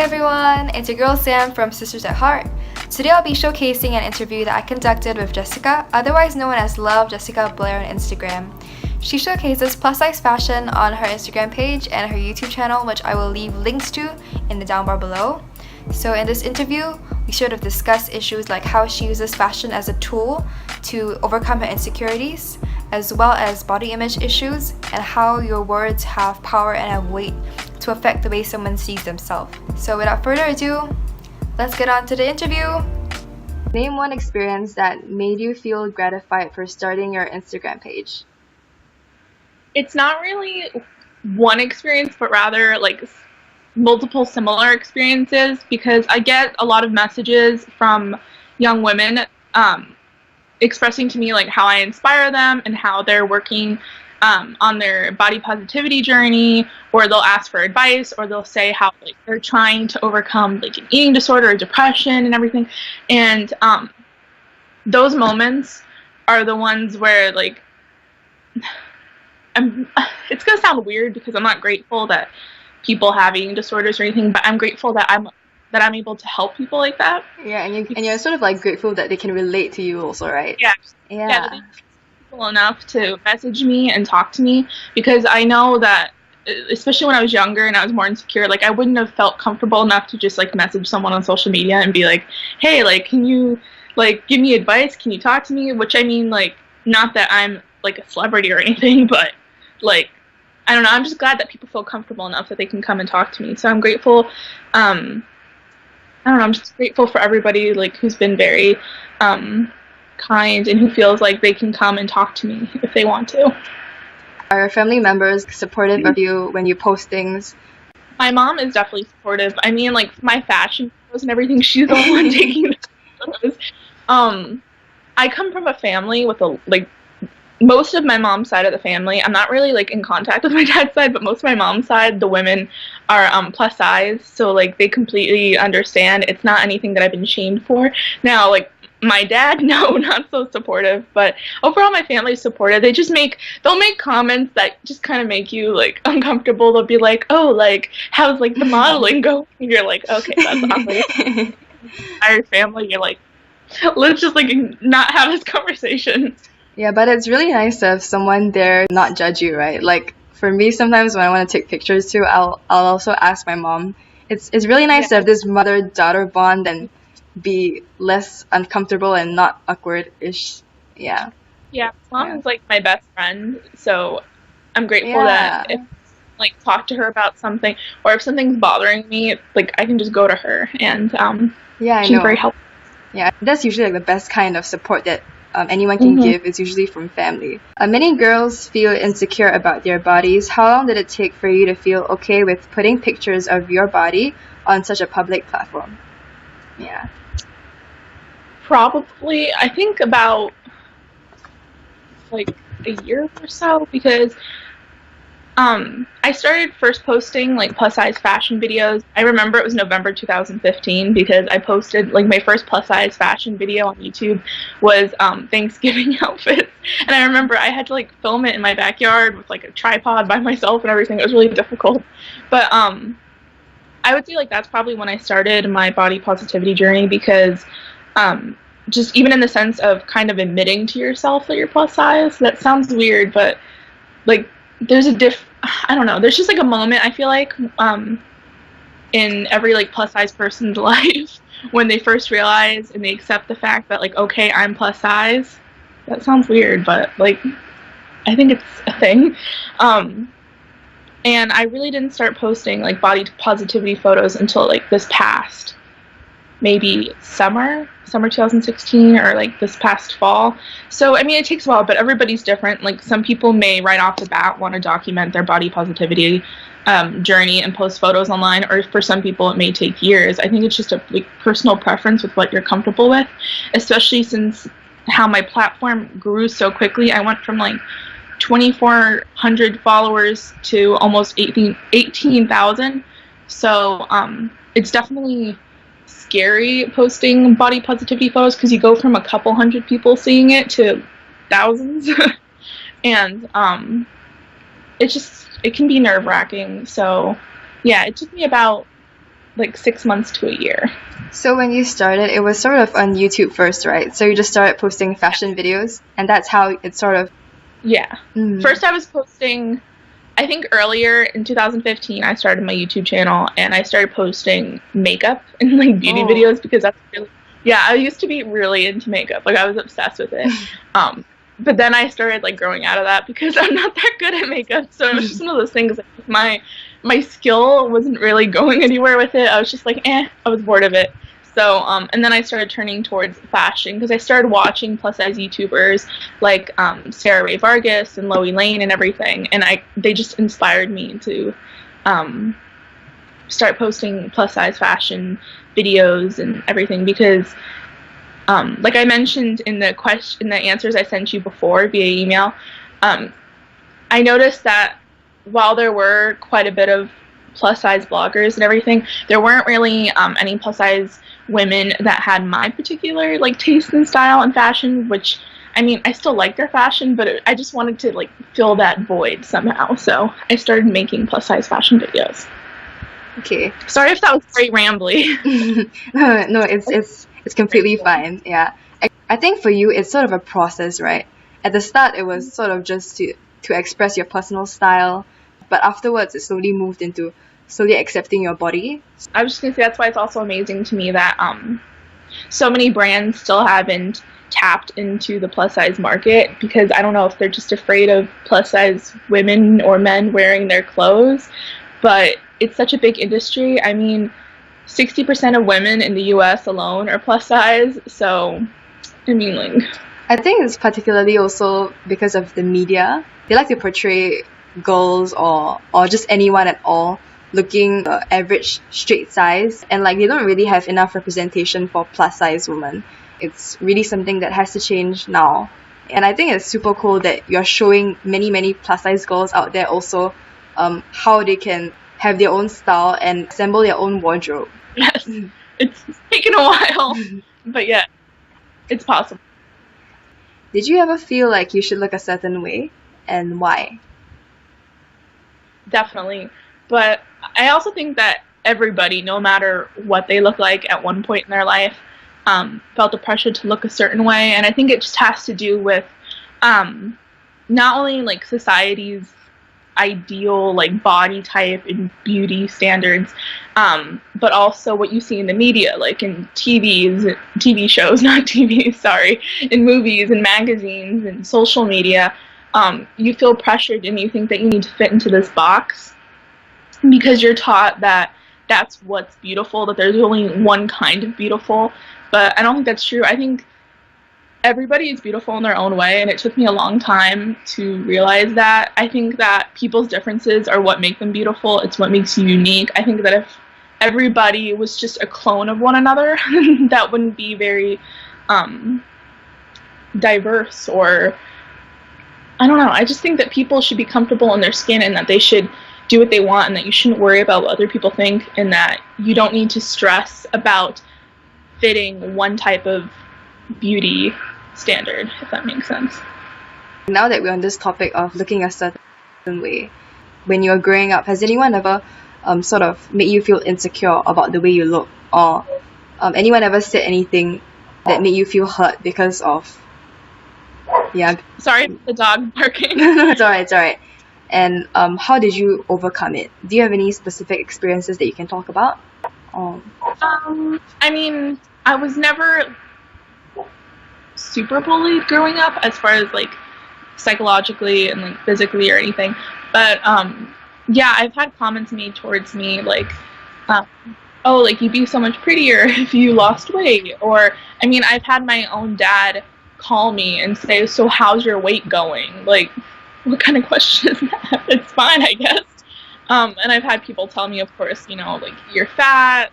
everyone, it's your girl Sam from Sisters at Heart. Today I'll be showcasing an interview that I conducted with Jessica, otherwise known as Love Jessica Blair on Instagram. She showcases plus size fashion on her Instagram page and her YouTube channel, which I will leave links to in the down bar below. So in this interview, we sort of discuss issues like how she uses fashion as a tool to overcome her insecurities, as well as body image issues, and how your words have power and have weight to affect the way someone sees themselves. So without further ado, let's get on to the interview. Name one experience that made you feel gratified for starting your Instagram page. It's not really one experience, but rather like multiple similar experiences, because I get a lot of messages from young women expressing to me like how I inspire them and how they're working on their body positivity journey, or they'll ask for advice, or they'll say how like they're trying to overcome like an eating disorder or depression and everything. And those moments are the ones where like it's gonna sound weird because I'm not grateful that people have eating disorders or anything, but I'm grateful that I'm able to help people like that. Yeah, and you're sort of like grateful that they can relate to you also, right? Yeah. That people enough to message me and talk to me, because I know that, especially when I was younger and I was more insecure, like I wouldn't have felt comfortable enough to just like message someone on social media and be like, hey, like, can you like give me advice? Can you talk to me? Which I mean, like, not that I'm like a celebrity or anything, but like, I don't know, I'm just glad that people feel comfortable enough that they can come and talk to me. So I'm grateful. I don't know, I'm just grateful for everybody like who's been very kind and who feels like they can come and talk to me if they want to. Are your family members supportive of you when you post things? My mom is definitely supportive. I mean, like, my fashion photos and everything, she's the one taking the photos. I come from a family with most of my mom's side of the family, I'm not really like in contact with my dad's side, but most of my mom's side, the women are plus size, so like they completely understand. It's not anything that I've been shamed for. Now, like my dad, no, not so supportive, but overall my family's supportive. They'll make comments that just kind of make you like uncomfortable. They'll be like, oh, like how's like the modeling going? And you're like, okay, that's awkward. Our family, you're like, let's just like not have this conversation. Yeah, but it's really nice to have someone there not judge you, right? Like for me, sometimes when I want to take pictures too, I'll also ask my mom. It's really nice to have this mother-daughter bond and be less uncomfortable and not awkward-ish. Yeah. Yeah, mom is like my best friend, so I'm grateful that if like talk to her about something, or if something's bothering me, like I can just go to her, and she's very helpful. Yeah, that's usually like the best kind of support that anyone can give. Is usually from family. Many girls feel insecure about their bodies. How long did it take for you to feel okay with putting pictures of your body on such a public platform? Yeah. Probably, I think about like a year or so, because I started first posting like plus size fashion videos. I remember it was November 2015, because I posted like my first plus size fashion video on YouTube was Thanksgiving outfits, and I remember I had to like film it in my backyard with like a tripod by myself and everything. It was really difficult, but I would say like that's probably when I started my body positivity journey, because just even in the sense of kind of admitting to yourself that you're plus size. That sounds weird, but like there's I don't know, there's just like a moment I feel like in every like plus size person's life when they first realize and they accept the fact that like, okay, I'm plus size. That sounds weird, but like I think it's a thing. And I really didn't start posting like body positivity photos until like this past maybe summer 2016, or like this past fall. So I mean, it takes a while, but everybody's different. Like some people may right off the bat want to document their body positivity journey and post photos online, or for some people it may take years. I think it's just a like personal preference with what you're comfortable with, especially since how my platform grew so quickly. I went from like 2,400 followers to almost 18,000. So it's definitely scary posting body positivity photos, because you go from a couple hundred people seeing it to thousands. And it can be nerve-wracking. So yeah, it took me about like 6 months to a year. So when you started, it was sort of on YouTube first, right? So you just started posting fashion videos, and that's how it sort of... Yeah. First I was posting, I think earlier in 2015, I started my YouTube channel, and I started posting makeup and like beauty videos, because that's really, I used to be really into makeup. Like, I was obsessed with it. But then I started like growing out of that because I'm not that good at makeup. So it was just one of those things, like, my skill wasn't really going anywhere with it. I was just like, I was bored of it. So, and then I started turning towards fashion because I started watching plus size YouTubers like Sarah Ray Vargas and Loie Lane and everything, and they just inspired me to start posting plus size fashion videos and everything, because like I mentioned in the answers I sent you before via email, I noticed that while there were quite a bit of plus size bloggers and everything, there weren't really any plus size women that had my particular like taste and style and fashion, which, I mean, I still like their fashion, but I just wanted to like fill that void somehow. So I started making plus size fashion videos. Okay. Sorry if that was very rambly. No, it's completely fine. Yeah. I think for you, it's sort of a process, right? At the start, it was sort of just to express your personal style, but afterwards, it slowly moved into slowly accepting your body. I was just going to say, that's why it's also amazing to me that so many brands still haven't tapped into the plus size market, because I don't know if they're just afraid of plus size women or men wearing their clothes, but it's such a big industry. I mean, 60% of women in the US alone are plus size, so I mean, like, I think it's particularly also because of the media. They like to portray girls or just anyone at all looking average straight size, and like they don't really have enough representation for plus size women. It's really something that has to change now, and I think it's super cool that you're showing many plus size girls out there also how they can have their own style and assemble their own wardrobe. Yes, it's taken a while, but yeah, it's possible. Did you ever feel like you should look a certain way, and why? Definitely. But I also think that everybody, no matter what they look like at one point in their life, felt the pressure to look a certain way. And I think it just has to do with not only like society's ideal like body type and beauty standards, but also what you see in the media, like in TV shows, not TV, sorry, in movies and magazines and social media. You feel pressured and you think that you need to fit into this box because you're taught that that's what's beautiful, that there's only one kind of beautiful. But I don't think that's true. I think everybody is beautiful in their own way, and it took me a long time to realize that. I think that people's differences are what make them beautiful. It's what makes you unique. I think that if everybody was just a clone of one another, that wouldn't be very diverse, or I don't know. I just think that people should be comfortable in their skin, and that they should do what they want, and that you shouldn't worry about what other people think, and that you don't need to stress about fitting one type of beauty standard, if that makes sense. Now that we're on this topic of looking a certain way, when you were growing up, has anyone ever sort of made you feel insecure about the way you look, or anyone ever said anything that made you feel hurt because of... Yeah. Sorry, the dog barking. No, it's alright. And how did you overcome it? Do you have any specific experiences that you can talk about? I mean, I was never super bullied growing up as far as like psychologically and like physically or anything, but yeah, I've had comments made towards me like, oh, like you'd be so much prettier if you lost weight, or I mean, I've had my own dad call me and say, so how's your weight going? Like, what kind of question is that? It's fine, I guess. And I've had people tell me, of course, you know, like, you're fat,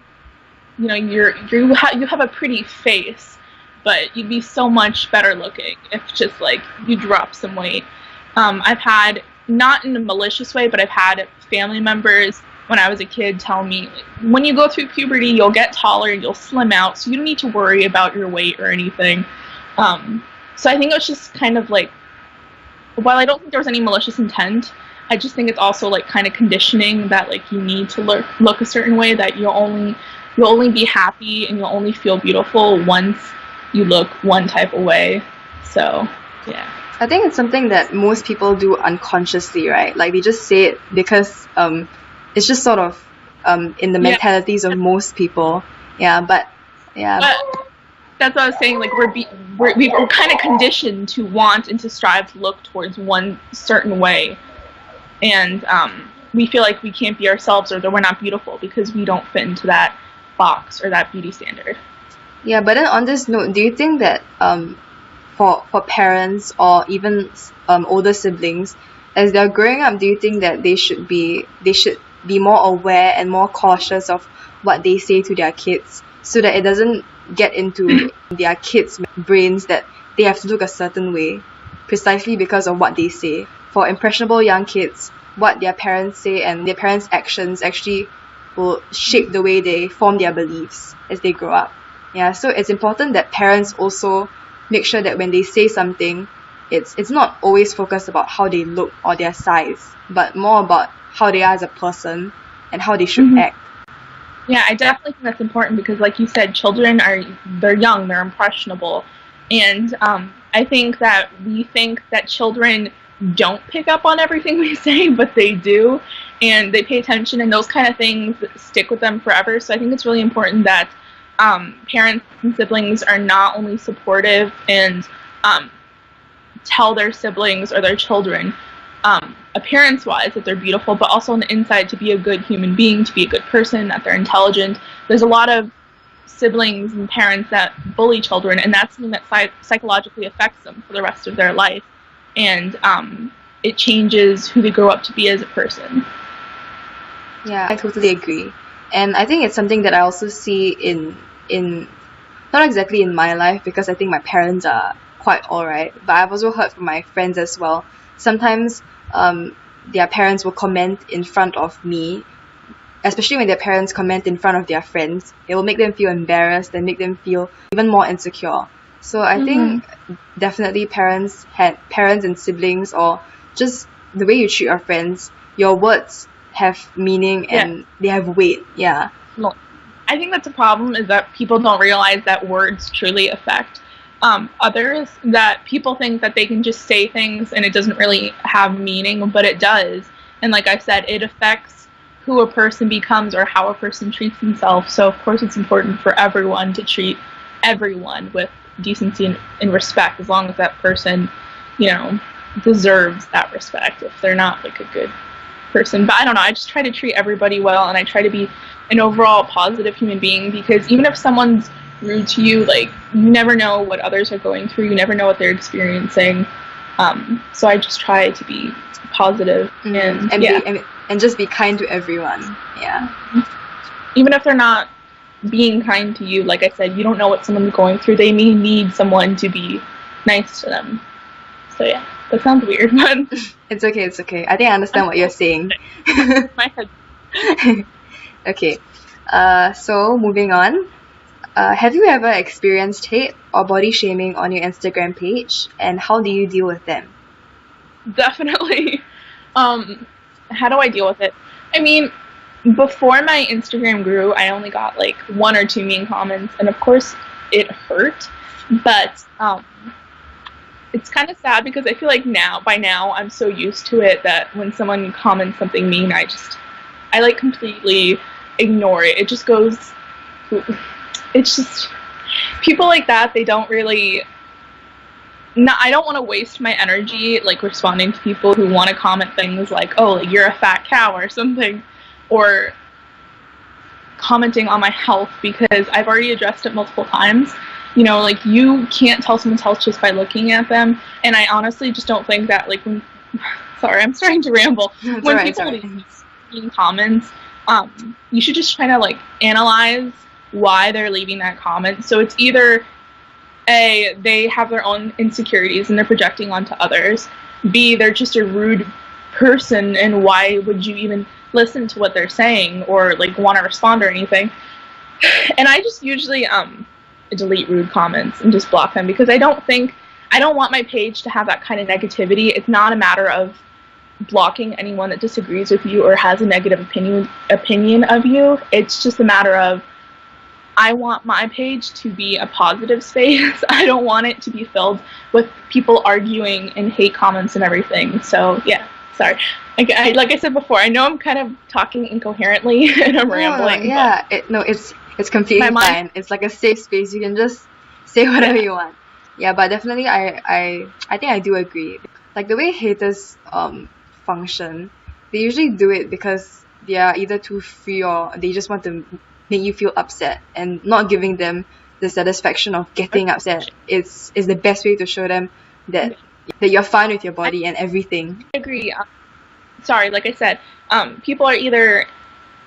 you know, you have a pretty face, but you'd be so much better looking if just like you drop some weight. I've had, not in a malicious way, but I've had family members when I was a kid tell me, like, when you go through puberty, you'll get taller, you'll slim out, so you don't need to worry about your weight or anything. So I think it was just kind of like, while I don't think there was any malicious intent, I just think it's also like kind of conditioning that like you need to look a certain way, that you'll only be happy and you'll only feel beautiful once you look one type of way. So yeah. I think it's something that most people do unconsciously, right? Like they just say it because it's just sort of in the mentalities of most people. Yeah, but that's what I was saying. Like we're kind of conditioned to want and to strive to look towards one certain way, and we feel like we can't be ourselves or that we're not beautiful because we don't fit into that box or that beauty standard. Yeah, but then on this note, do you think that for parents or even older siblings, as they're growing up, do you think that they should be more aware and more cautious of what they say to their kids, so that it doesn't get into their kids' brains that they have to look a certain way precisely because of what they say? For impressionable young kids, what their parents say and their parents' actions actually will shape the way they form their beliefs as they grow up. Yeah, so it's important that parents also make sure that when they say something, it's not always focused about how they look or their size, but more about how they are as a person and how they should act. Yeah, I definitely think that's important because, like you said, they're young, they're impressionable, and I think that we think that children don't pick up on everything we say, but they do, and they pay attention, and those kind of things stick with them forever. So I think it's really important that parents and siblings are not only supportive and tell their siblings or their children appearance-wise that they're beautiful, but also on the inside to be a good human being, to be a good person, that they're intelligent. There's a lot of siblings and parents that bully children, and that's something that psychologically affects them for the rest of their life, and it changes who they grow up to be as a person. Yeah, I totally agree. And I think it's something that I also see in not exactly in my life, because I think my parents are quite alright, but I've also heard from my friends as well. Sometimes their parents will comment in front of me, especially when their parents comment in front of their friends. It will make them feel embarrassed and make them feel even more insecure. So I think definitely parents and siblings, or just the way you treat your friends, your words have meaning and they have weight. Yeah. Well, I think that's a problem, is that people don't realize that words truly affect others, that people think that they can just say things and it doesn't really have meaning, but it does. And like I said, it affects who a person becomes or how a person treats himself. So of course it's important for everyone to treat everyone with decency and respect, as long as that person, deserves that respect, if they're not like a good person. But I don't know, I just try to treat everybody well, and I try to be an overall positive human being, because even if someone's rude to you, like, you never know what others are going through, you never know what they're experiencing, so I just try to be positive and just be kind to everyone. Even if they're not being kind to you, like I said, you don't know what someone's going through. They may need someone to be nice to them. So yeah, that sounds weird, but it's okay. I think I understand what you're saying. My head. Okay, so moving on. Have you ever experienced hate or body shaming on your Instagram page, and how do you deal with them? Definitely. How do I deal with it? I mean, before my Instagram grew, I only got like 1 or 2 mean comments, and of course it hurt, but it's kind of sad because I feel like by now I'm so used to it that when someone comments something mean, I like completely ignore it. It just goes, it's just, people like that, they don't really, I don't want to waste my energy like responding to people who want to comment things like, oh, like, you're a fat cow or something, or commenting on my health, because I've already addressed it multiple times. Like, you can't tell someone's health just by looking at them, and I honestly just don't think that, like, when, sorry, I'm starting to ramble. When people leave comments, you should just try to, like, analyze why they're leaving that comment. So it's either A, they have their own insecurities and they're projecting onto others. B, they're just a rude person, and why would you even listen to what they're saying or like want to respond or anything? And I just usually delete rude comments and just block them, because I don't want my page to have that kind of negativity. It's not a matter of blocking anyone that disagrees with you or has a negative opinion of you. It's just a matter of, I want my page to be a positive space. I don't want it to be filled with people arguing and hate comments and everything. So yeah, sorry. Like I said before, I know I'm kind of talking incoherently and I'm rambling. Yeah, it's completely fine. It's like a safe space. You can just say whatever you want. Yeah, but definitely I think I do agree. Like the way haters function, they usually do it because they are either too free or they just want to make you feel upset, and not giving them the satisfaction of getting upset is the best way to show them that you're fine with your body and everything. I agree. Sorry, like I said, people are either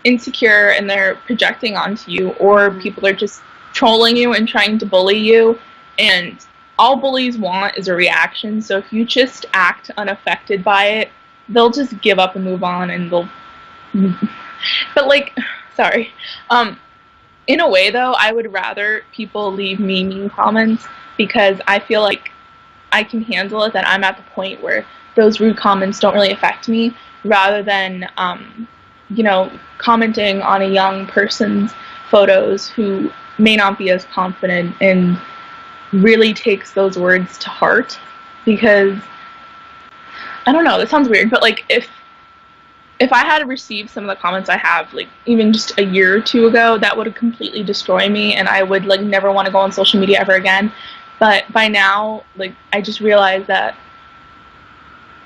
insecure and they're projecting onto you, or people are just trolling you and trying to bully you, and all bullies want is a reaction. So if you just act unaffected by it, they'll just give up and move on, and they'll but like, sorry, in a way though, I would rather people leave me mean comments, because I feel like I can handle it, that I'm at the point where those rude comments don't really affect me, rather than commenting on a young person's photos who may not be as confident and really takes those words to heart. Because I don't know, that sounds weird, but like if I had received some of the comments I have, like even just a year or two ago, that would completely destroy me, and I would like never want to go on social media ever again. But by now, like, I just realized that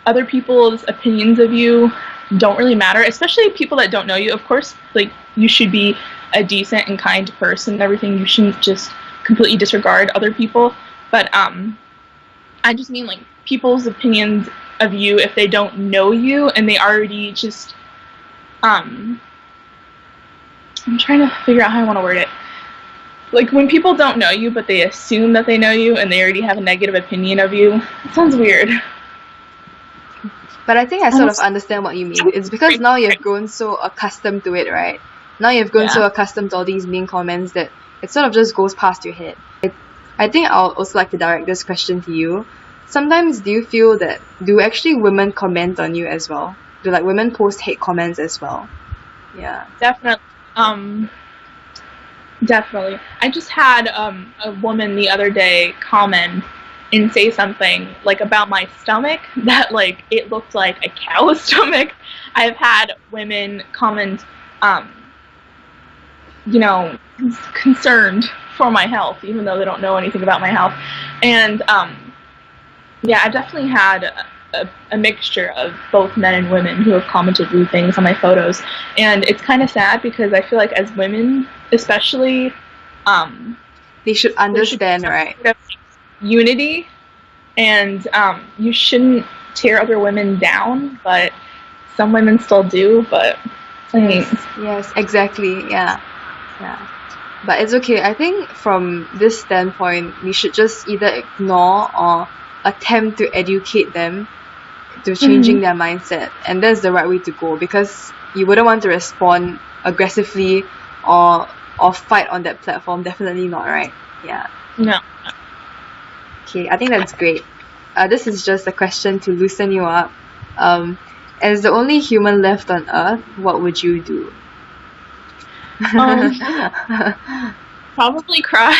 other people's opinions of you don't really matter, especially people that don't know you. Of course, like, you should be a decent and kind person and everything. You shouldn't just completely disregard other people. But I just mean, like, people's opinions of you, if they don't know you and they already just I'm trying to figure out how I want to word it. Like, when people don't know you but they assume that they know you and they already have a negative opinion of you, it sounds weird. But I think I sort of understand what you mean. It's because now you've grown so accustomed to it, right? Now you've grown so accustomed to all these mean comments that it sort of just goes past your head. I think I'll also like to direct this question to you. Sometimes do you feel that, do actually women comment on you as well? Do like women post hate comments as well? Yeah. Definitely. Definitely. I just had a woman the other day comment and say something like about my stomach that like it looked like a cow's stomach. I've had women comment concerned for my health, even though they don't know anything about my health. And yeah, I've definitely had a mixture of both men and women who have commented rude things on my photos, and it's kind of sad because I feel like as women, especially, they should understand, right? Unity, and you shouldn't tear other women down, but some women still do. But I mean, yes, exactly, yeah. But it's okay. I think from this standpoint, we should just either ignore or attempt to educate them to changing their mindset, and that's the right way to go, because you wouldn't want to respond aggressively or fight on that platform. Definitely not, right? Yeah. No. Okay, I think that's great. This is just a question to loosen you up. As the only human left on Earth, what would you do? Probably cry.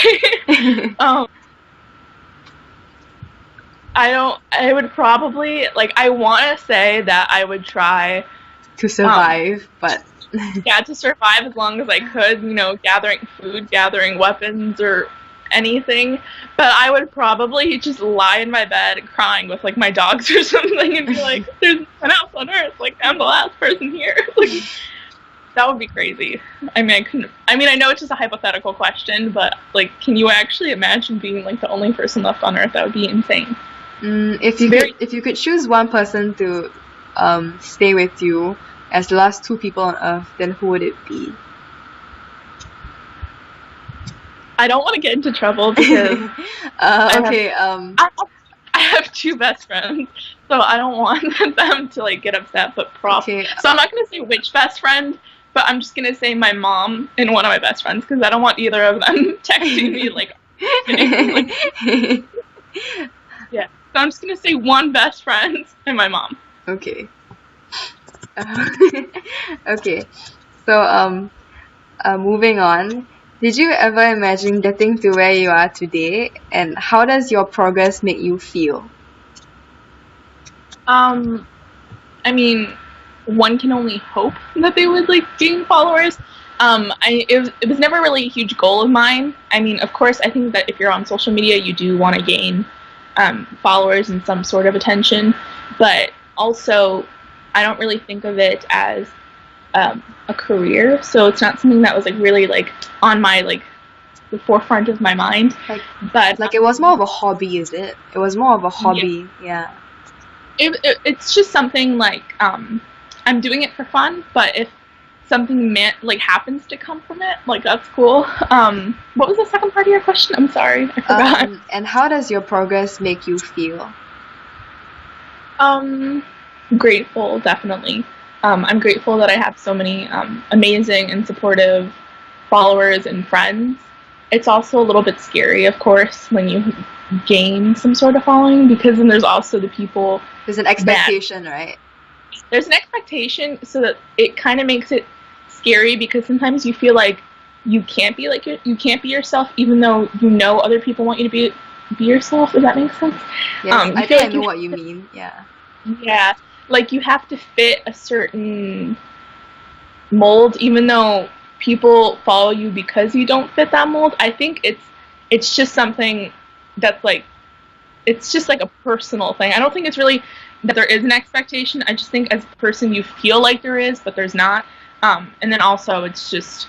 I would probably, like, I want to say that I would try to survive, but yeah, to survive as long as I could, gathering food, gathering weapons, or anything. But I would probably just lie in my bed crying with, like, my dogs or something and be like, there's no one else on Earth, like, I'm the last person here. Like, that would be crazy. I mean, I know it's just a hypothetical question, but, like, can you actually imagine being, like, the only person left on Earth? That would be insane. If you could choose one person to stay with you as the last two people on Earth, then who would it be? I don't want to get into trouble because I have two best friends, so I don't want them to like get upset. But so I'm not gonna say which best friend, but I'm just gonna say my mom and one of my best friends, because I don't want either of them texting me like. Yeah. So I'm just gonna say one best friend and my mom. Okay. Okay. So moving on. Did you ever imagine getting to where you are today, and how does your progress make you feel? I mean, one can only hope that they would like gain followers. It was never really a huge goal of mine. I mean, of course, I think that if you're on social media, you do want to gain followers and some sort of attention, but also I don't really think of it as a career. So it's not something that was like really like on my like the forefront of my mind. But Like it was more of a hobby, is it? It was more of a hobby, yeah. it's just something like I'm doing it for fun, but if something like happens to come from it, like that's cool. What was the second part of your question? I'm sorry, I forgot. And how does your progress make you feel? Grateful, definitely. I'm grateful that I have so many amazing and supportive followers and friends. It's also a little bit scary, of course, when you gain some sort of following, because then there's also the people. There's an expectation, right? There's an expectation, so that it kind of makes it scary, because sometimes you feel like you can't be like you can't be yourself, even though you know other people want you to be yourself. Does that make sense? Yes, I think I know what you mean. Yeah. Yeah, like you have to fit a certain mold, even though people follow you because you don't fit that mold. I think it's just something that's like, it's just like a personal thing. I don't think it's really that there is an expectation. I just think as a person you feel like there is, but there's not. And then also it's just,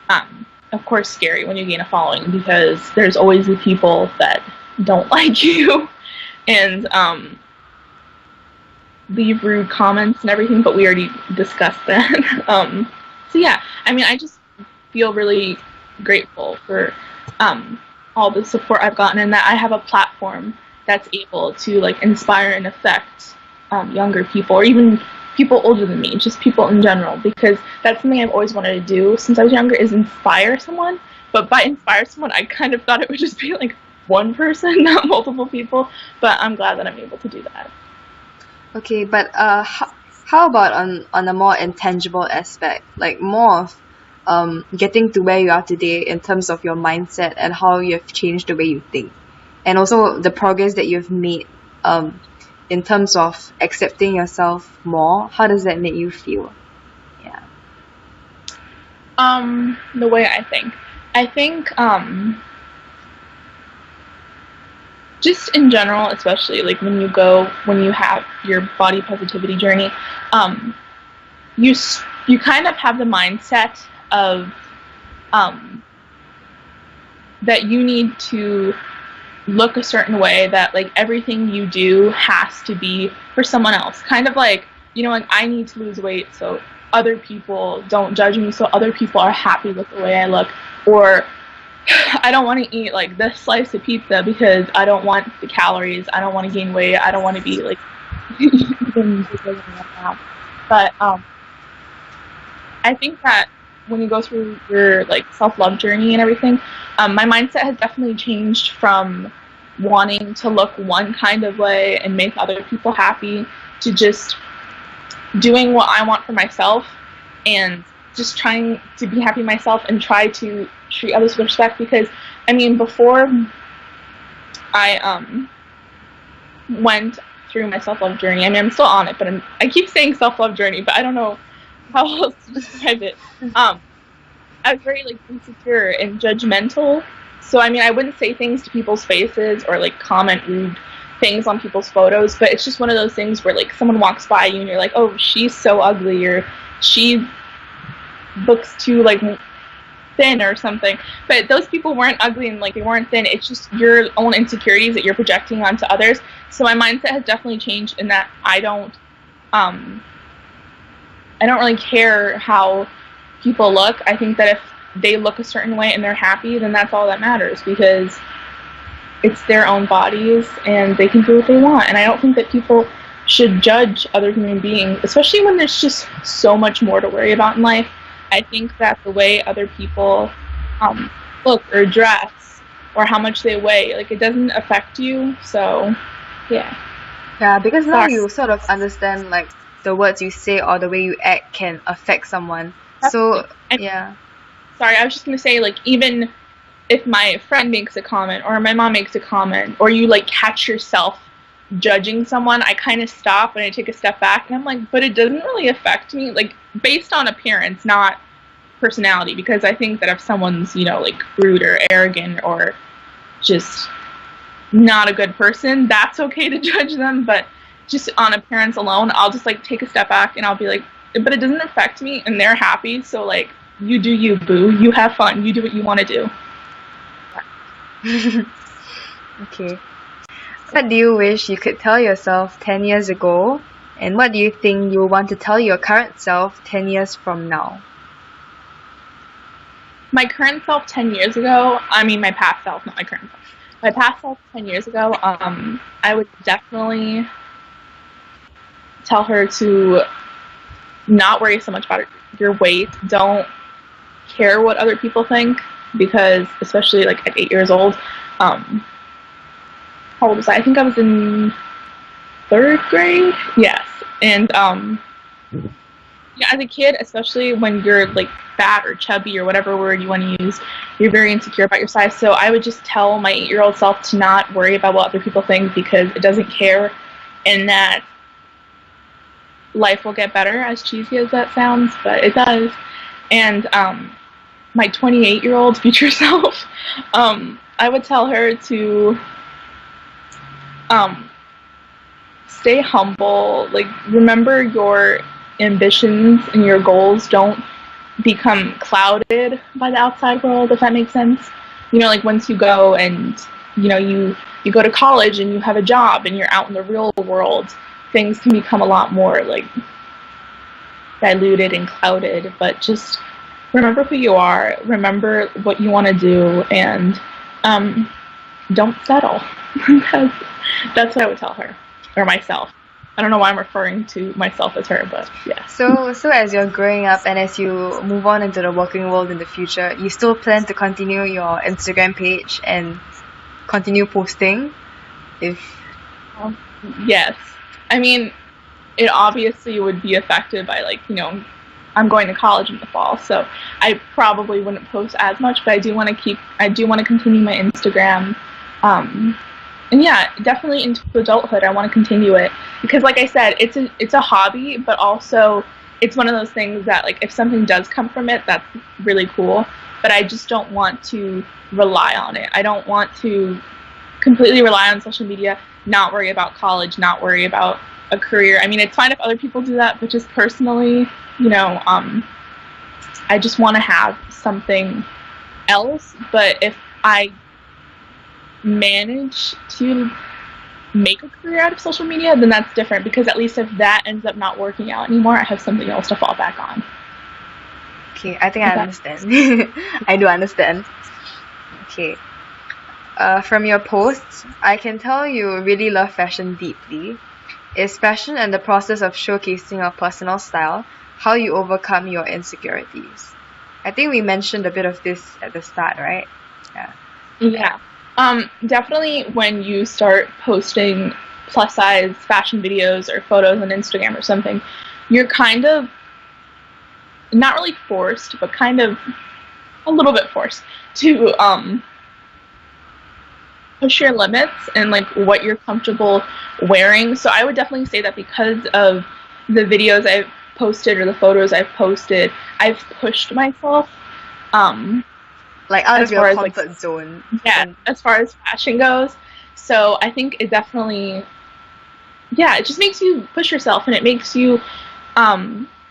of course, scary when you gain a following, because there's always the people that don't like you and leave rude comments and everything, but we already discussed that. So yeah, I mean, I just feel really grateful for all the support I've gotten, and that I have a platform that's able to like inspire and affect younger people, or even people older than me, just people in general, because that's something I've always wanted to do since I was younger, is inspire someone. But by inspire someone, I kind of thought it would just be like one person, not multiple people, but I'm glad that I'm able to do that. Okay, but how about on a more intangible aspect, like more of getting to where you are today in terms of your mindset and how you've changed the way you think, and also the progress that you've made in terms of accepting yourself more. How does that make you feel? Yeah. The way I think just in general, especially like when you have your body positivity journey, you kind of have the mindset of that you need to look a certain way, that like everything you do has to be for someone else. Kind of like, you know, like I need to lose weight so other people don't judge me, so other people are happy with the way I look, or I don't want to eat like this slice of pizza because I don't want the calories, I don't want to gain weight, I don't want to be like but I think that when you go through your like self-love journey and everything, my mindset has definitely changed from wanting to look one kind of way and make other people happy to just doing what I want for myself and just trying to be happy myself and try to treat others with respect. Because I mean, before I went through my self-love journey, I mean, I'm still on it, but I keep saying self-love journey, but I don't know how else to describe it. I was very like insecure and judgmental, so I mean, I wouldn't say things to people's faces or like comment rude things on people's photos, but it's just one of those things where like someone walks by you and you're like, oh, she's so ugly, or she looks too like thin or something. But those people weren't ugly and like they weren't thin. It's just your own insecurities that you're projecting onto others. So my mindset has definitely changed in that I don't really care how people look. I think that if they look a certain way and they're happy, then that's all that matters, because it's their own bodies and they can do what they want. And I don't think that people should judge other human beings, especially when there's just so much more to worry about in life. I think that the way other people look or dress or how much they weigh, like, it doesn't affect you. So, yeah. Yeah, because now you sort of understand like the words you say or the way you act can affect someone. So And- yeah. Sorry, I was just gonna say, like, even if my friend makes a comment or my mom makes a comment, or you like catch yourself judging someone, I kind of stop and I take a step back and I'm like, but it doesn't really affect me, like, based on appearance, not personality, because I think that if someone's, you know, like, rude or arrogant or just not a good person, that's okay to judge them, but just on appearance alone, I'll just, like, take a step back and I'll be like, but it doesn't affect me and they're happy, so, like, you do you, boo. You have fun. You do what you want to do. Okay. What do you wish you could tell yourself 10 years ago? And what do you think you want to tell your current self 10 years from now? My current self 10 years ago, I mean my past self, not my current self. My past self 10 years ago, I would definitely tell her to not worry so much about your weight. Don't care what other people think, because especially like at 8 years old, how old was I? I think I was in 3rd grade. Yes, and yeah, as a kid, especially when you're like fat or chubby or whatever word you want to use, you're very insecure about your size. So I would just tell my 8-year-old self to not worry about what other people think, because it doesn't care, and that life will get better, as cheesy as that sounds, but it does. And my 28-year-old future self, I would tell her to stay humble, like, remember your ambitions and your goals. Don't become clouded by the outside world, if that makes sense. You know, like, once you go and, you know, you go to college and you have a job and you're out in the real world, things can become a lot more, like, diluted and clouded. But just remember who you are, remember what you want to do, and don't settle. That's what I would tell her, or myself. I don't know why I'm referring to myself as her, but yeah. So as you're growing up and as you move on into the working world in the future, you still plan to continue your Instagram page and continue posting? Yes. I mean, it obviously would be affected by, like, you know, I'm going to college in the fall, so I probably wouldn't post as much, but I do want to continue my Instagram. And yeah, definitely into adulthood, I want to continue it, because, like I said, it's a hobby, but also it's one of those things that, like, if something does come from it, that's really cool, but I just don't want to rely on it. I don't want to completely rely on social media, not worry about college, not worry about a career. I mean, it's fine if other people do that, but just personally, you know, I just want to have something else. But if I manage to make a career out of social media, then that's different, because at least if that ends up not working out anymore, I have something else to fall back on. Okay, I think I understand. I do understand. Okay. From your posts, I can tell you really love fashion deeply. Is fashion and the process of showcasing your personal style how you overcome your insecurities? I think we mentioned a bit of this at the start, right? Yeah. Yeah. Definitely when you start posting plus size fashion videos or photos on Instagram or something, you're kind of not really forced, but kind of a little bit forced to push your limits and, like, what you're comfortable wearing. So I would definitely say that because of the videos I've posted or the photos I've posted, I've pushed myself Like out of as far your as, like, comfort zone. yeah, as far as fashion goes. So I think it definitely, yeah, it just makes you push yourself, and it makes you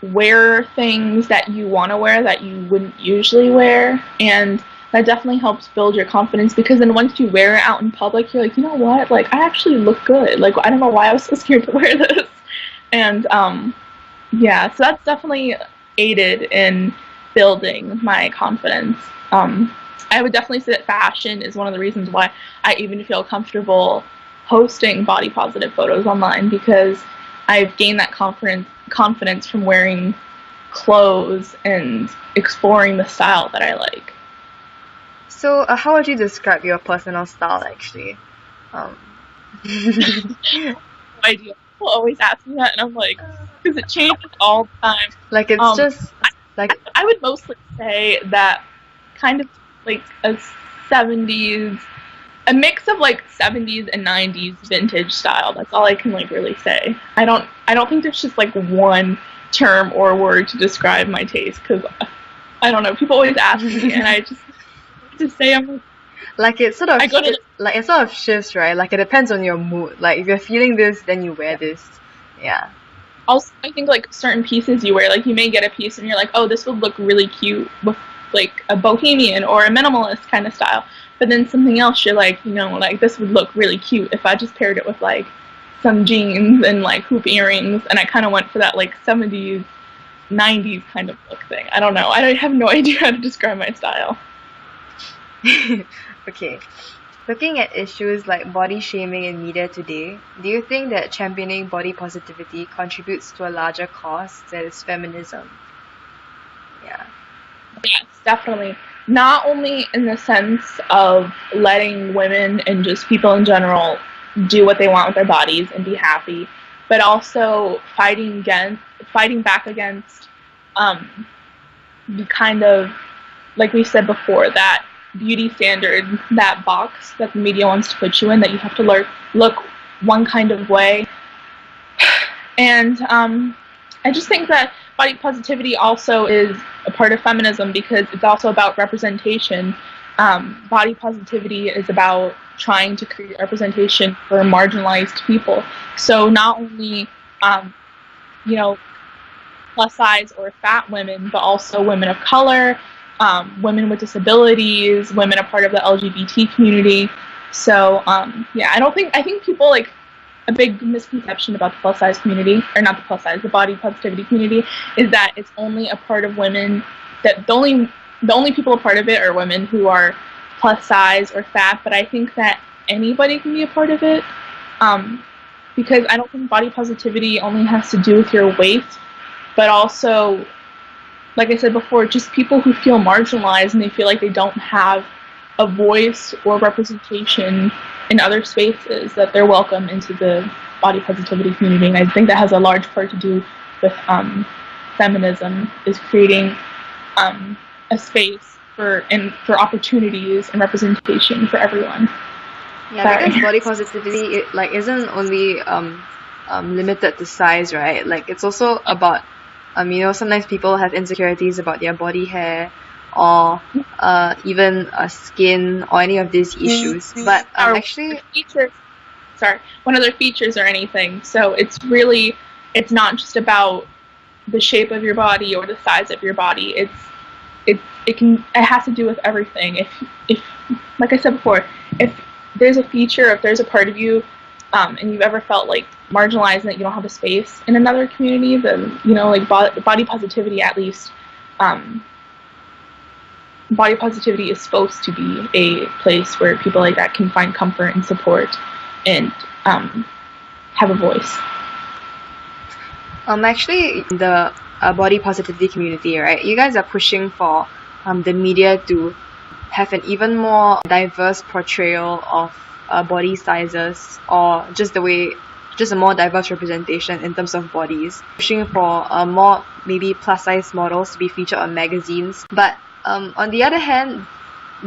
wear things that you want to wear that you wouldn't usually wear, and that definitely helps build your confidence, because then once you wear it out in public, you're like, you know what, like, I actually look good. Like, I don't know why I was so scared to wear this. And yeah, so that's definitely aided in building my confidence. I would definitely say that fashion is one of the reasons why I even feel comfortable posting body positive photos online, because I've gained that confidence from wearing clothes and exploring the style that I like. So, how would you describe your personal style, actually? No idea. People always ask me that, and I'm like, because it changes all the time. Like it's Um, just like I would mostly say that kind of like a 70s, a mix of like 70s and 90s vintage style. That's all I can like really say. I don't think there's just like one term or word to describe my taste, because I don't know. People always ask me, and I just say I'm like it sort of I go to like it sort of shifts, right? Like it depends on your mood. Like if you're feeling this, then you wear this. Yeah. also, I think like certain pieces you wear, like you may get a piece and you're like, oh, this would look really cute with like a bohemian or a minimalist kind of style. But then something else you're like, like this would look really cute if I just paired it with like some jeans and like hoop earrings, and I kind of went for that like 70s, 90s kind of look thing. I don't know. I have no idea how to describe my style. Okay. Looking at issues like body shaming in media today, do you think that championing body positivity contributes to a larger cause that is feminism? Yeah. Yes, definitely. Not only in the sense of letting women and just people in general do what they want with their bodies and be happy, but also fighting back against the kind of, like we said before, that beauty standard, that box that the media wants to put you in, that you have to look one kind of way. And I just think that body positivity also is a part of feminism, because it's also about representation. Body positivity is about trying to create representation for marginalized people. So not only, plus size or fat women, but also women of color, women with disabilities, women a part of the LGBT community. So I think people like, a big misconception about the plus size community, or not the plus size, the body positivity community, is that it's only a part of women, that the only people a part of it are women who are plus size or fat. But I think that anybody can be a part of it, because I don't think body positivity only has to do with your weight, but also, like I said before, just people who feel marginalized and they feel like they don't have a voice or representation in other spaces, that they're welcome into the body positivity community. And I think that has a large part to do with feminism, is creating a space for opportunities and representation for everyone. Yeah, Sorry. because body positivity isn't only limited to size, right? Like it's also about sometimes people have insecurities about their body hair, or even skin, or any of these issues. But Or actually, one of their features or anything. So it's not just about the shape of your body or the size of your body. It has to do with everything. If like I said before, if there's a feature, if there's a part of you, and you've ever felt like marginalized and that you don't have a space in another community, then like body positivity, at least, body positivity is supposed to be a place where people like that can find comfort and support, and have a voice. Actually, the body positivity community, right? You guys are pushing for the media to have an even more diverse portrayal of body sizes, or just a more diverse representation in terms of bodies. Pushing for more maybe plus size models to be featured on magazines. But on the other hand,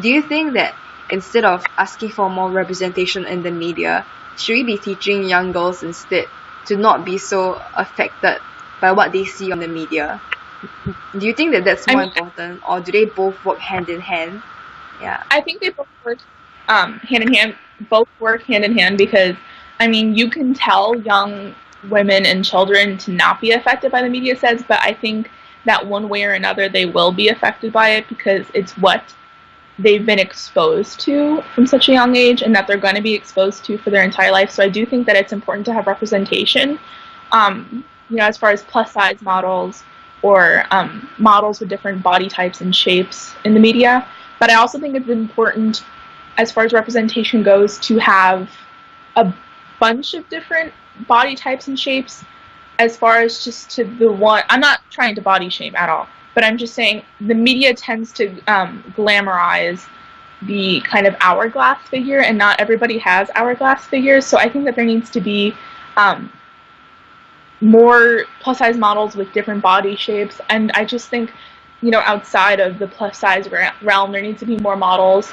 do you think that instead of asking for more representation in the media, should we be teaching young girls instead to not be so affected by what they see on the media? Do you think that that's more important, or do they both work hand in hand? Yeah. I think they both work hand in hand. Both work hand in hand, because you can tell young women and children to not be affected by the media says, but I think that one way or another they will be affected by it, because it's what they've been exposed to from such a young age, and that they're going to be exposed to for their entire life. So I do think that it's important to have representation, as far as plus size models, or models with different body types and shapes in the media. But I also think it's important, as far as representation goes, to have a bunch of different body types and shapes, as far as just to the one. I'm not trying to body shame at all, but I'm just saying the media tends to glamorize the kind of hourglass figure, and not everybody has hourglass figures. So I think that there needs to be more plus size models with different body shapes, and I just think, outside of the plus size realm, there needs to be more models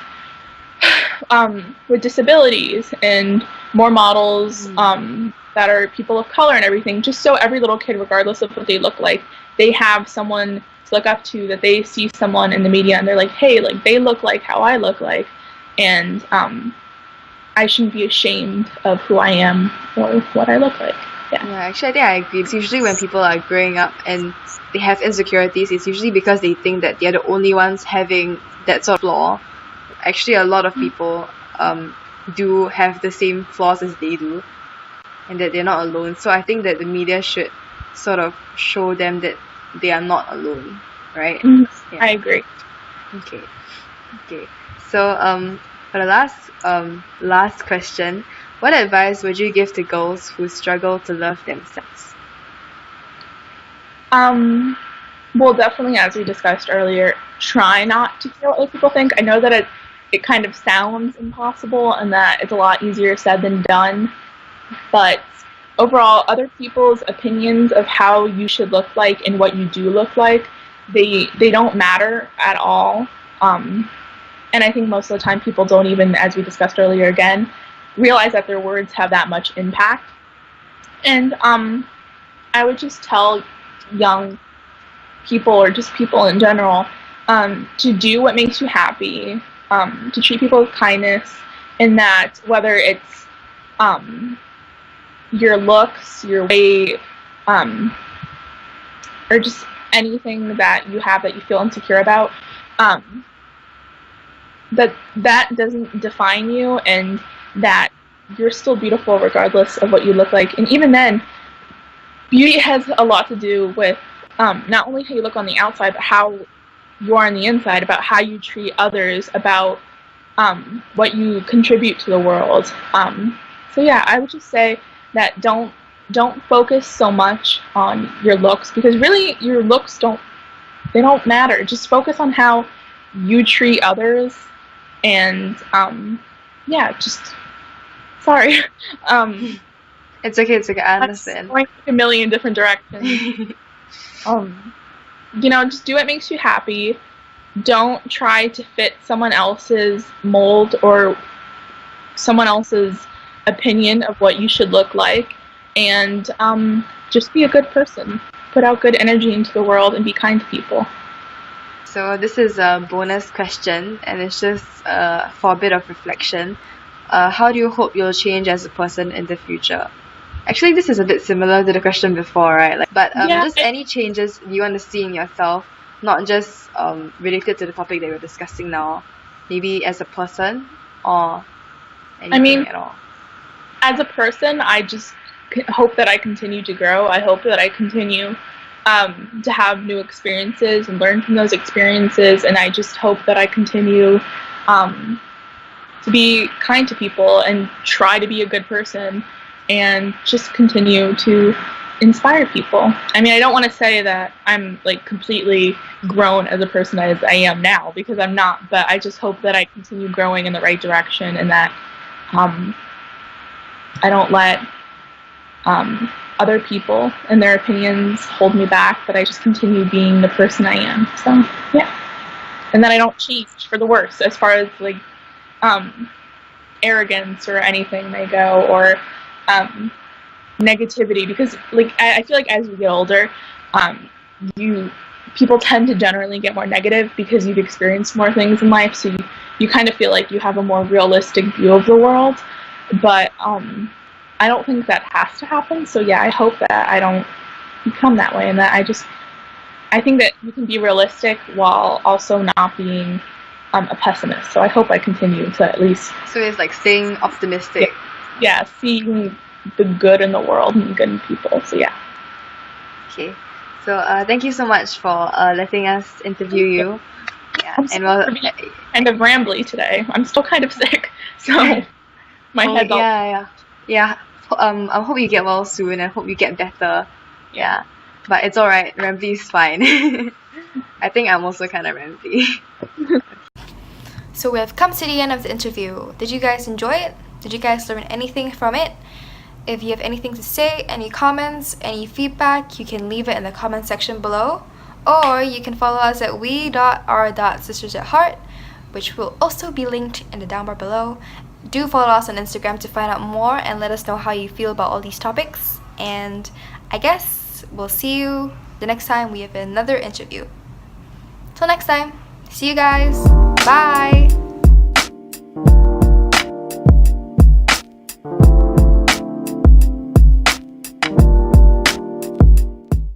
with disabilities, and more models that are people of color and everything, just so every little kid, regardless of what they look like, they have someone to look up to, that they see someone in the media and they're like, hey, like, they look like how I look like, and I shouldn't be ashamed of who I am or what I look like. Yeah, actually, I think I agree. It's usually when people are growing up and they have insecurities, it's usually because they think that they're the only ones having that sort of flaw. Actually, a lot of people do have the same flaws as they do, and that they're not alone. So I think that the media should sort of show them that they are not alone, right? Mm-hmm. Yeah. I agree. Okay. So for the last question, what advice would you give to girls who struggle to love themselves? Well, definitely, as we discussed earlier, try not to care what other people think. I know that it kind of sounds impossible and that it's a lot easier said than done, but overall, other people's opinions of how you should look like and what you do look like, they don't matter at all. And I think most of the time people don't even, as we discussed earlier again, realize that their words have that much impact. And I would just tell young people, or just people in general, to do what makes you happy, to treat people with kindness, and that whether it's your looks, your weight, or just anything that you have that you feel insecure about, that doesn't define you, and that you're still beautiful regardless of what you look like. And even then, beauty has a lot to do with not only how you look on the outside, but how you are on the inside, about how you treat others, about what you contribute to the world. So yeah, I would just say that don't focus so much on your looks, because really your looks don't matter. Just focus on how you treat others, and sorry. It's okay, I understand. Going a million different directions. Just do what makes you happy. Don't try to fit someone else's mold or someone else's opinion of what you should look like, and just be a good person. Put out good energy into the world and be kind to people. So this is a bonus question, and it's just for a bit of reflection. How do you hope you'll change as a person in the future? Actually, this is a bit similar to the question before, right? Just any changes you want to see in yourself, not just related to the topic that we're discussing now. Maybe as a person, or anything at all. As a person, I just hope that I continue to grow. I hope that I continue to have new experiences and learn from those experiences, and I just hope that I continue to be kind to people and try to be a good person, and just continue to inspire people. I mean, I don't want to say that I'm like completely grown as a person as I am now, because I'm not, but I just hope that I continue growing in the right direction, and that I don't let other people and their opinions hold me back, that I just continue being the person I am. So yeah, and that I don't change for the worse as far as like arrogance or anything may go, or negativity, because like I feel like as you get older, people tend to generally get more negative because you've experienced more things in life, so you kind of feel like you have a more realistic view of the world. But I don't think that has to happen. So yeah, I hope that I don't become that way, and that I think that you can be realistic while also not being a pessimist. So I hope I continue to at least. So it's like staying optimistic. Yeah, seeing the good in the world and good in people. So yeah. Okay. So thank you so much for letting us interview you. Yeah, and well, kind of rambly today. I'm still kind of sick, so my head's all. Yeah. I hope you get well soon. I hope you get better. Yeah, but it's alright. Rambly is fine. I think I'm also kind of rambly. So we have come to the end of the interview. Did you guys enjoy it? Did you guys learn anything from it? If you have anything to say, any comments, any feedback, you can leave it in the comment section below. Or you can follow us at we.r.sisters@heart, which will also be linked in the down bar below. Do follow us on Instagram to find out more and let us know how you feel about all these topics. And I guess we'll see you the next time we have another interview. Till next time, see you guys. Bye.